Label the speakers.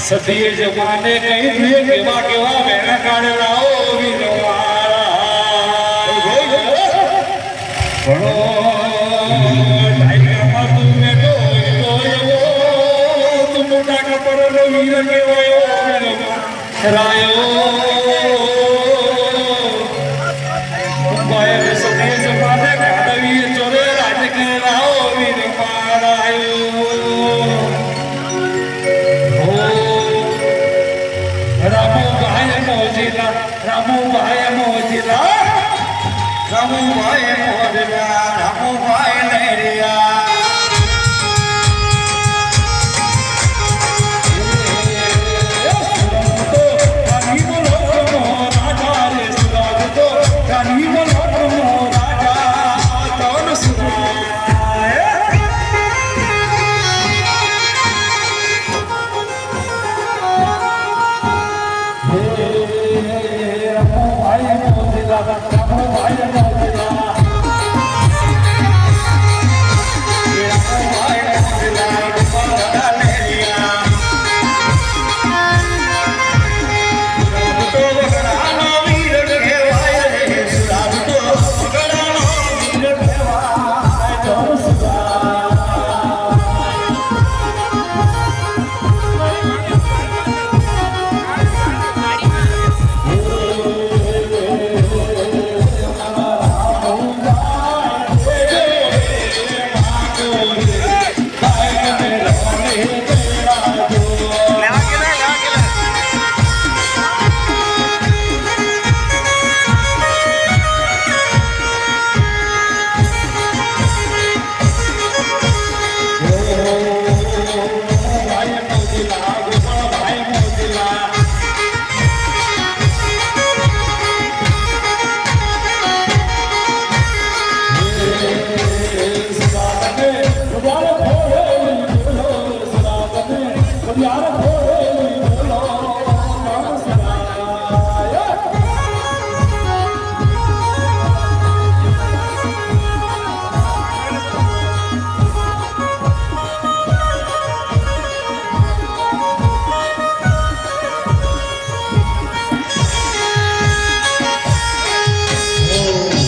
Speaker 1: સતીએ જમાને કઈ દે કેવા કેવા વેણા કાઢે લાવો ભણો ટાઈગરમાં તું મેટો તું મોટા કપડનો વીર કેવાયો રાયો બાય સતીએ જમાને કાઢવી ચોરે રાજ કે લાવો વીર મારાયો રામુભાઈ મોજીલા રામુભાઈ મોજીલા રામુભાઈ મોજીલા રામુભાઈ લેરિયા यार